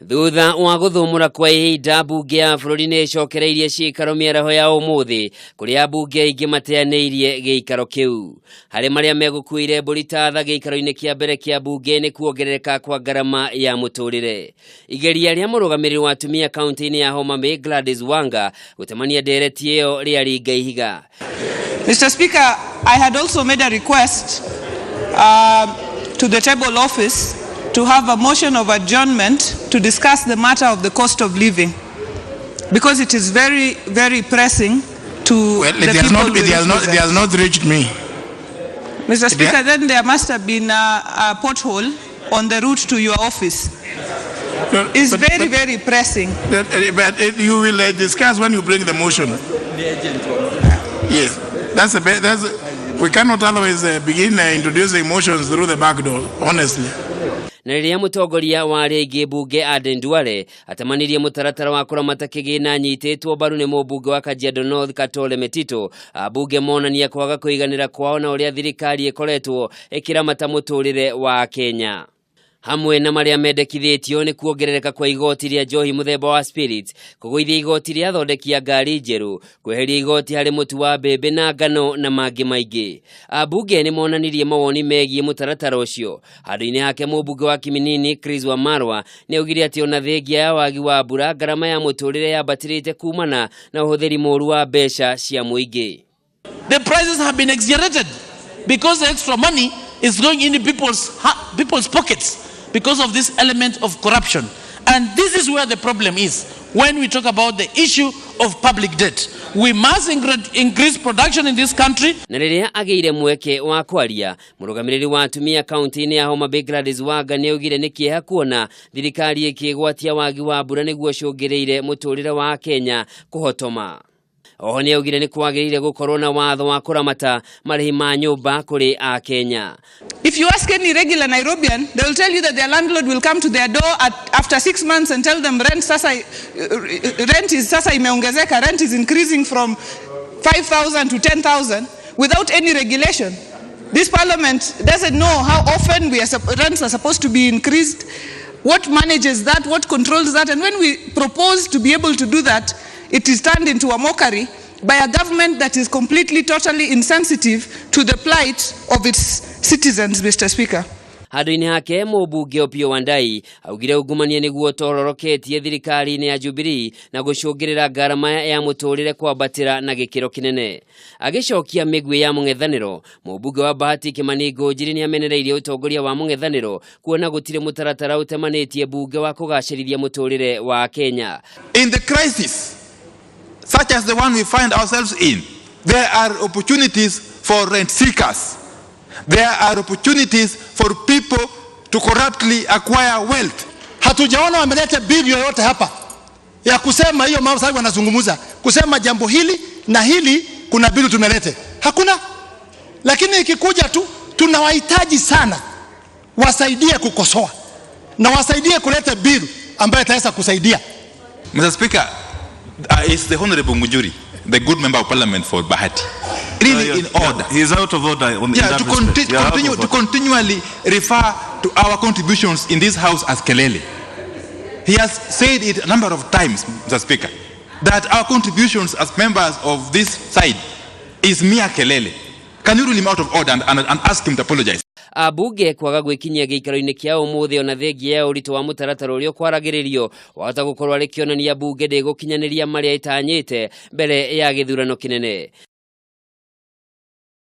Thutha wa guthumura kwa ihinda bunge ya bururi ni icokereirie cikaro miaraho ya umuthi kuria bunge ingi mateaneirie giikaro kiu hari maria megukuire mburi thutha giikaro-ini kiambere kia bunge ni kuongerereka kwa garama ya muturire. Igeria ria murugamiriri wa atumia kaunti-ini ya Homa Bay Gladys Wanga gutemania ndereti iyo riaringa ihiga. Mr. Speaker, I had also made a request to the table office to have a motion of adjournment to discuss the matter of the cost of living, because it is very, very pressing to the people. They have not reached me. Mr. Speaker, then there must have been a pothole on the route to your office. No, it's very pressing. But you will discuss when you bring the motion. Yes, we cannot always begin introducing motions through the back door, honestly. Na riria mutongoria wa rigi bunge Adenduale atamanirie mutaratara wa kuramata kigina nyitetwo baru ni mubunge wa Kajiado North Katole Metito, abunge monania kwaga kuiganira kwao na uria thirikari ikoretwo ikiramata muturire wa Kenya. Hamwe na maria mendekithitio ni kuongerereka kwa igoti ria njohi muthemba wa spirits, kuguithia igoti ria thondeki ya ngari njeru, kweheria igoti hari mutu wa mbembe na ngano na mangi maingi. Abunge ni monanirie mawoni megie mutaratara ucio. Handu-ini hake mubunge wa Kimani Chris wa Marwa ni augire ati ona thengia ya wagi wa mbura garama ya muturire yabatirite kumana na uhuthiri moru wa mbeca cia muingi. The prices have been exaggerated because the extra money is going into people's pockets because of this element of corruption. And this is where the problem is. When we talk about the issue of public debt, we must increase production in this country. Na riria ageire mweke wa kwaria, murugamiriri wa atumia kaunti-ini ya Homa Bay Gladys Wanga ni augire ni kieha kuona thirikari ikigwatia wagi wa mbura niguo cungireire muturire wa Kenya kuhotoma. Oho ni augire ni kwagirire gukorwo na watho wa kuramata marihi ma nyumba kuri a Kenya. If you ask any regular Nairobian, they will tell you that their landlord will come to their door after 6 months and tell them rent is increasing from 5,000 to 10,000 without any regulation. This parliament doesn't know how often rents are supposed to be increased, what manages that, what controls that, and when we propose to be able to do that, it is turned into a mockery by a government that is completely, totally insensitive to the plight of its citizens, Mr. Speaker. Handu-ini hake mubunge Opio Wandai augire ugumania niguo tororoketie thirikari-ini ya Jubilee na gucungirira garama ya muturire kwambatira na gikiro kinene. Agicokia migwi ya mungethaniro, mubunge wa Bahati Kimani Ngunjiri ni amenereirie utongoria wa mungethaniro kuona gutire mutaratara utemanitie bunge wa kugacirithia muturire wa Kenya. In the crisis such as the one we find ourselves in, there are opportunities for rent seekers. There are opportunities for people to corruptly acquire wealth. Hatujaona wameleta bili yoyote hapa ya kusema hiyo mambo sasa wanazungumza, kusema jambo hili na hili kuna bili tumelete. Hakuna. Lakini ikikuja tu tunawahitaji sana wasaidie kukosoa na wasaidie kuleta bili ambayo itaweza kusaidia. Mr. Speaker, it's the Honorable Ngunjiri, the good member of parliament for Bahati. Really in order. He is out of order. To continually refer to our contributions in this house as kelele. He has said it a number of times, Mr. Speaker, that our contributions as members of this side is mere kelele. Can you rule him out of order and ask him to apologize? Abunge kwaga gwikinyia giikaro-ini kia umuthi ona thengia ya urito wa mutaratara urio kwaragiririo wahota gukorwo ari kionania bunge ndigukinyaniria maria itanyite mbere ya githurano kinene.